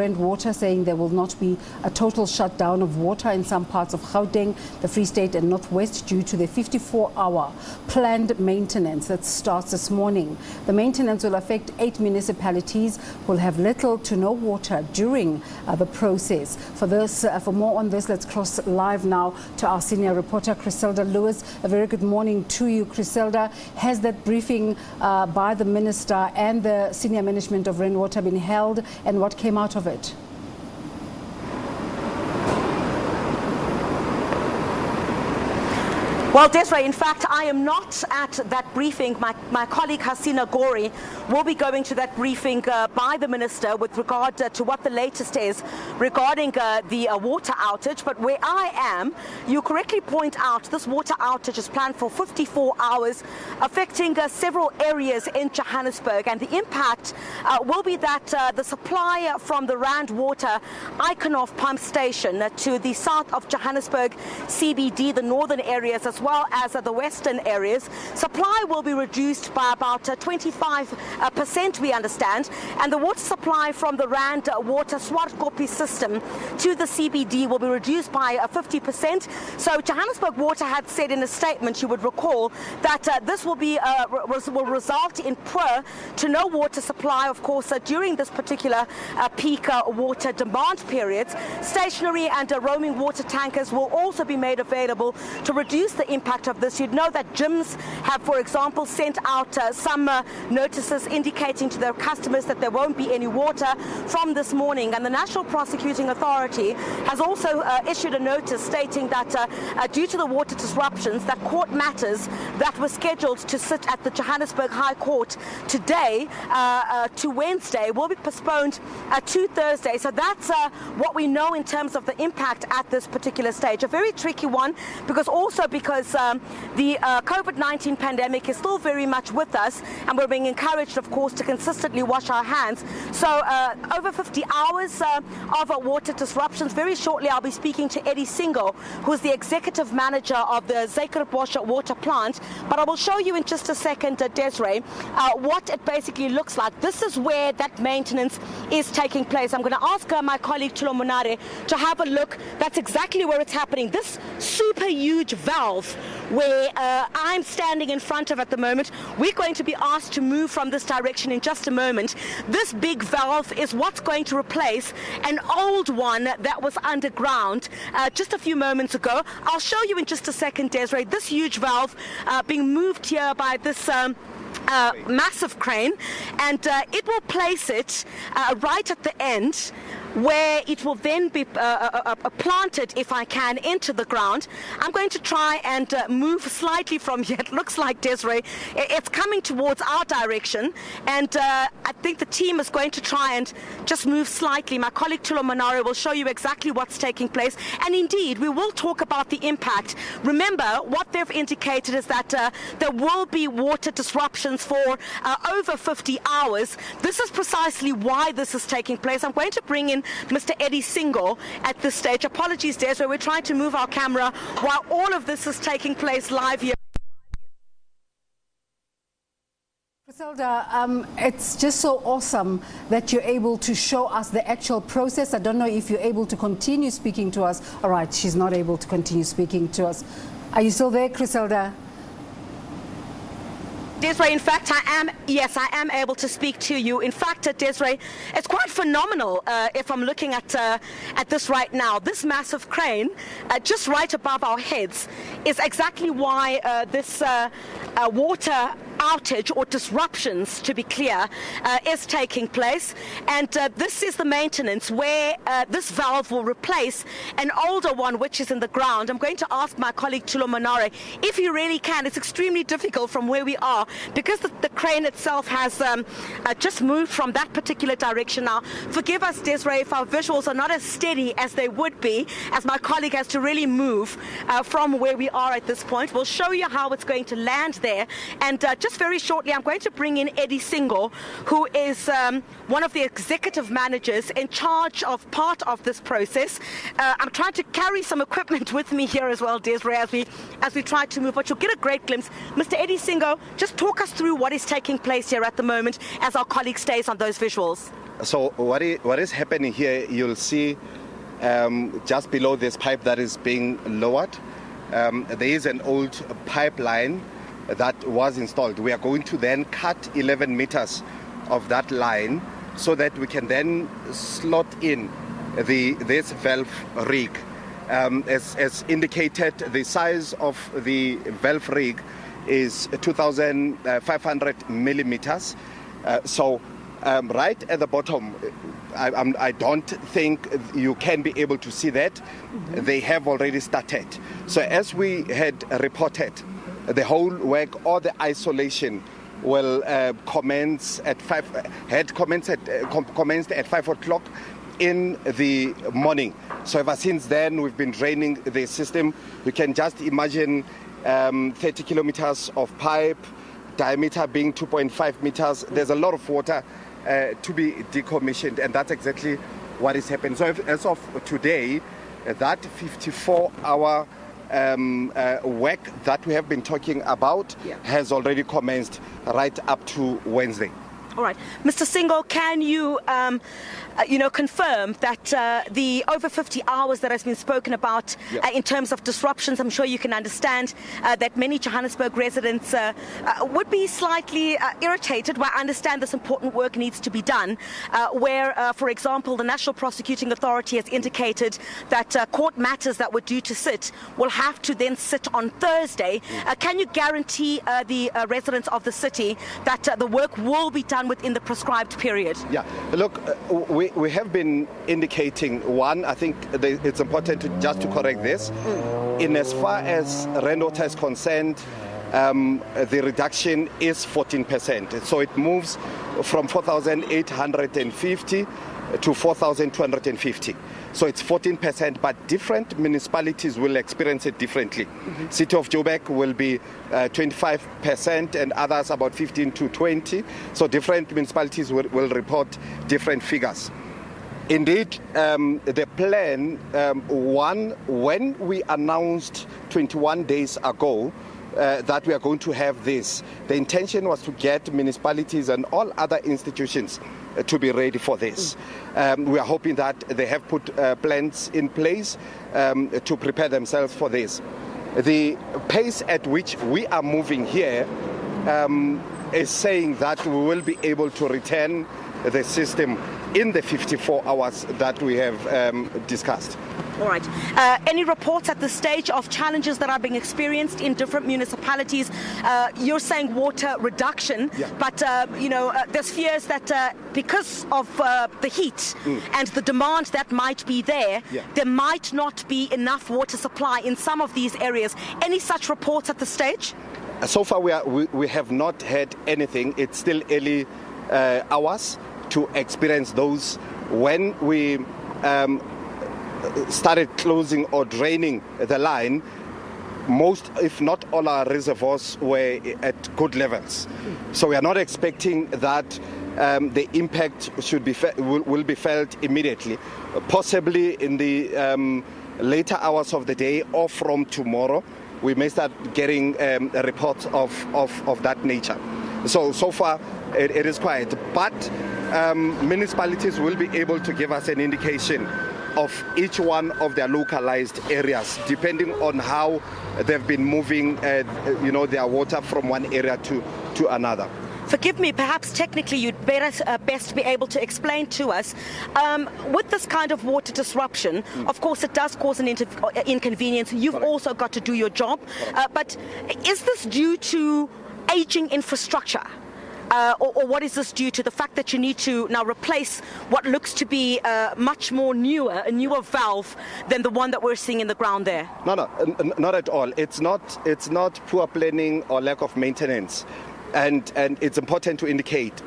Water saying there will not be a total shutdown of water in some parts of Gauteng, the Free State and Northwest due to the 54-hour planned maintenance that starts this morning. The maintenance will affect 8 municipalities who will have little to no water during the process. For more on this, let's cross live now to our senior reporter, Chriselda Lewis. A very good morning to you, Chriselda. Has that briefing by the Minister and the senior management of Rainwater been held, and what came out of it? Well, Desiree, in fact, I am not at that briefing. My colleague Hasina Gori will be going to that briefing by the Minister with regard to what the latest is regarding the water outage. But where I am, you correctly point out this water outage is planned for 54 hours, affecting several areas in Johannesburg. And the impact will be that the supply from the Rand Water Iconov pump station to the south of Johannesburg CBD, the northern areas, as well as the western areas, supply will be reduced by about 25%, we understand, and the water supply from the Rand Water Swartkopi system to the CBD will be reduced by 50%. So Johannesburg Water had said in a statement, you would recall, that this will result in poor to no water supply, of course, during this particular peak water demand periods. Stationary and roaming water tankers will also be made available to reduce the impact of this. You'd know that gyms have, for example, sent out some notices indicating to their customers that there won't be any water from this morning. And the National Prosecuting Authority has also issued a notice stating that due to the water disruptions, that court matters that were scheduled to sit at the Johannesburg High Court today to Wednesday will be postponed to Thursday. So that's what we know in terms of the impact at this particular stage. A very tricky one, because the COVID-19 pandemic is still very much with us, and we're being encouraged, of course, to consistently wash our hands. So over 50 hours of water disruptions. Very shortly, I'll be speaking to Eddie Singo, who's the executive manager of the Zakerbosha water plant. But I will show you in just a second, Desiree, what it basically looks like. This is where that maintenance is taking place. I'm going to ask my colleague Tulo Monare to have a look. That's exactly where it's happening. This super huge valve where I'm standing in front of at the moment, we're going to be asked to move from this direction in just a moment. This big valve is what's going to replace an old one that was underground just a few moments ago. I'll show you in just a second, Desiree, this huge valve being moved here by this massive crane, and it will place it right at the end, where it will then be planted, if I can, into the ground. I'm going to try and move slightly from here. It looks like, Desiree, it's coming towards our direction, and I think the team is going to try and just move slightly. My colleague Tulo Manare will show you exactly what's taking place, and indeed we will talk about the impact. Remember, what they've indicated is that there will be water disruptions for over 50 hours. This is precisely why this is taking place. I'm going to bring in Mr. Eddie Singo at this stage. Apologies, Desiree, we're trying to move our camera while all of this is taking place live here. Chriselda, it's just so awesome that you're able to show us the actual process. I don't know if you're able to continue speaking to us. All right, she's not able to continue speaking to us. Are you still there, Chriselda? Desiree, in fact, I am able to speak to you. In fact, Desiree, it's quite phenomenal if I'm looking at this right now. This massive crane, just right above our heads, is exactly why this water outage or disruptions, to be clear, is taking place. And this is the maintenance where this valve will replace an older one which is in the ground. I'm going to ask my colleague Tulo Manare if he really can. It's extremely difficult from where we are because the crane itself has just moved from that particular direction now. Forgive us, Desiree, if our visuals are not as steady as they would be, as my colleague has to really move from where we are at this point. We'll show you how it's going to land there. And just very shortly, I'm going to bring in Eddie Singo, who is one of the executive managers in charge of part of this process. I'm trying to carry some equipment with me here as well, Desiree, as we try to move, but you'll get a great glimpse. Mr. Eddie Singo, just talk us through what is taking place here at the moment as our colleague stays on those visuals. So what is happening here, you'll see just below this pipe that is being lowered, there is an old pipeline that was installed. We are going to then cut 11 meters of that line so that we can then slot in this valve rig. As indicated, the size of the valve rig is 2,500 millimeters. Right at the bottom, I don't think you can be able to see that. Mm-hmm. They have already started. So as we had reported, the whole work or the isolation will commence at 5 o'clock in the morning. So ever since then, we've been draining the system. You can just imagine 30 kilometers of pipe, diameter being 2.5 meters. There's a lot of water to be decommissioned, and that's exactly what is happening. So as of today, that 54-hour work that we have been talking about has already commenced right up to Wednesday. All right. Mr. Singo, can you, confirm that the over 50 hours that has been spoken about in terms of disruptions, I'm sure you can understand that many Johannesburg residents would be slightly irritated where I understand this important work needs to be done, where, for example, the National Prosecuting Authority has indicated that court matters that were due to sit will have to then sit on Thursday. Can you guarantee the residents of the city that the work will be done within the prescribed period? Yeah, look, we have been indicating, one, I think it's important just to correct this. In as far as rainwater is concerned, the reduction is 14%. So it moves from 4,850 to 4,250. So it's 14%, but different municipalities will experience it differently. Mm-hmm. City of Joburg will be 25% and others about 15 to 20. So different municipalities will report different figures. Indeed, the plan, when we announced 21 days ago that we are going to have this, the intention was to get municipalities and all other institutions to be ready for this. We are hoping that they have put plans in place to prepare themselves for this. The pace at which we are moving here is saying that we will be able to return the system in the 54 hours that we have discussed. All right. Any reports at this stage of challenges that are being experienced in different municipalities? You're saying water reduction, but there's fears that because of the heat and the demand that might be there, there might not be enough water supply in some of these areas. Any such reports at this stage? So far, we have not had anything. It's still early hours to experience those. When we started closing or draining the line, most, if not all, our reservoirs were at good levels. So we are not expecting that the impact will be felt immediately. Possibly in the later hours of the day or from tomorrow, we may start getting reports of that nature. So far, it is quiet. But municipalities will be able to give us an indication of each one of their localized areas, depending on how they've been moving their water from one area to another. Forgive me, perhaps technically you'd best be able to explain to us, with this kind of water disruption, of course it does cause an inconvenience. You've also got to do your job, but is this due to aging infrastructure? Or what is this due to? The fact that you need to now replace what looks to be a newer valve than the one that we're seeing in the ground there? No, not at all. It's not poor planning or lack of maintenance. And it's important to indicate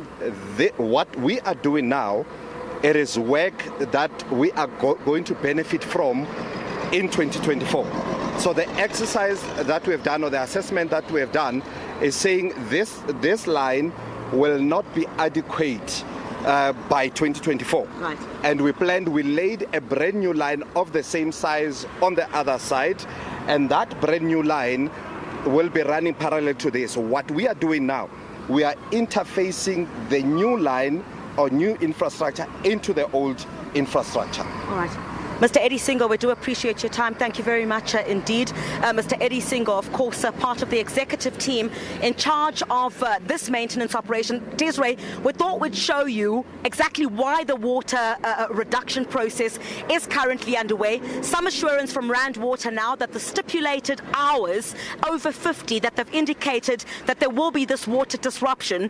what we are doing now, it is work that we are going to benefit from in 2024. So the exercise that we have done, or the assessment that we have done, is saying this line will not be adequate by 2024. Right. And we laid a brand new line of the same size on the other side, and that brand new line will be running parallel to this. What we are doing now, we are interfacing the new line or new infrastructure into the old infrastructure. All right. Mr. Eddie Singo, we do appreciate your time. Thank you very much indeed. Mr. Eddie Singo, of course, part of the executive team in charge of this maintenance operation. Desiree, we thought we'd show you exactly why the water reduction process is currently underway. Some assurance from Rand Water now that the stipulated hours, over 50, that they've indicated that there will be this water disruption,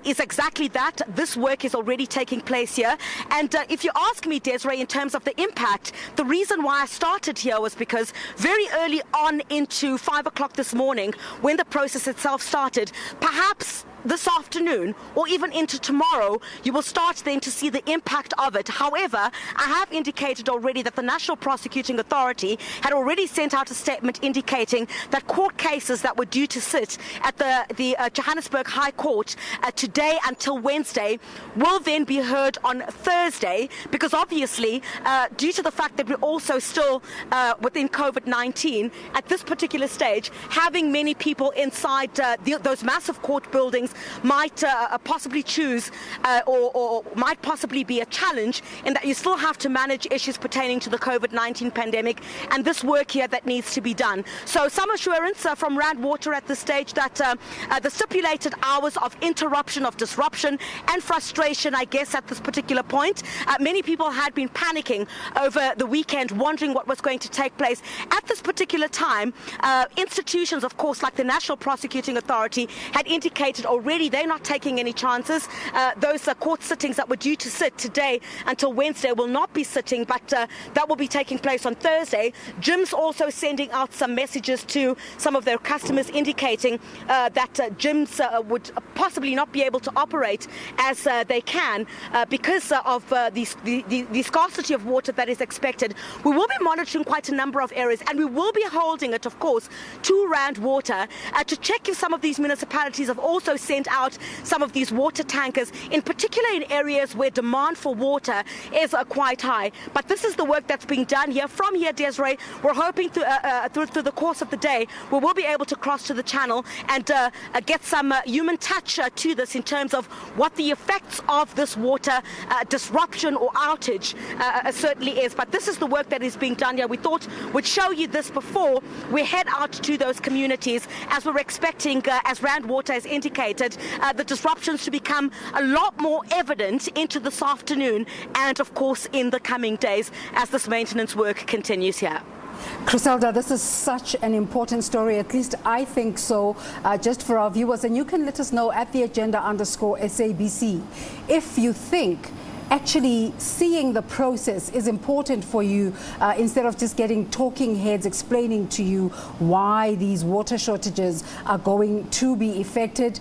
is exactly that. This work is already taking place here. And if you ask me, Desiree, in terms of the impact, the reason why I started here was because very early on into 5 o'clock this morning, when the process itself started, perhaps this afternoon or even into tomorrow, you will start then to see the impact of it. However, I have indicated already that the National Prosecuting Authority had already sent out a statement indicating that court cases that were due to sit at the Johannesburg High Court today until Wednesday will then be heard on Thursday, because obviously, due to the fact that we're also still within COVID-19, at this particular stage, having many people inside those massive court buildings might possibly choose or might possibly be a challenge, in that you still have to manage issues pertaining to the COVID-19 pandemic and this work here that needs to be done. So some assurance from Rand Water at this stage that the stipulated hours of interruption, of disruption and frustration, I guess at this particular point, many people had been panicking over the weekend, wondering what was going to take place. At this particular time, institutions, of course, like the National Prosecuting Authority, had indicated already they're not taking any chances. Those court sittings that were due to sit today until Wednesday will not be sitting, but that will be taking place on Thursday. gyms also sending out some messages to some of their customers indicating that gyms would possibly not be able to operate as they can because of the scarcity of water that is expected. We will be monitoring quite a number of areas, and we will be holding it, of course, to Rand Water to check if some of these municipalities have also sent out some of these water tankers, in particular in areas where demand for water is quite high. But this is the work that's being done here. From here, Desiree, we're hoping through the course of the day we will be able to cross to the channel and get some human touch to this in terms of what the effects of this water disruption or outage certainly is. But this is the work that is being done here. We thought we'd show you this before we head out to those communities, as we're expecting, as Rand Water has indicated, the disruptions to become a lot more evident into this afternoon and, of course, in the coming days as this maintenance work continues here. Chriselda, this is such an important story, at least I think so, just for our viewers. And you can let us know at the agenda_SABC if you think actually seeing the process is important for you, instead of just getting talking heads explaining to you why these water shortages are going to be affected.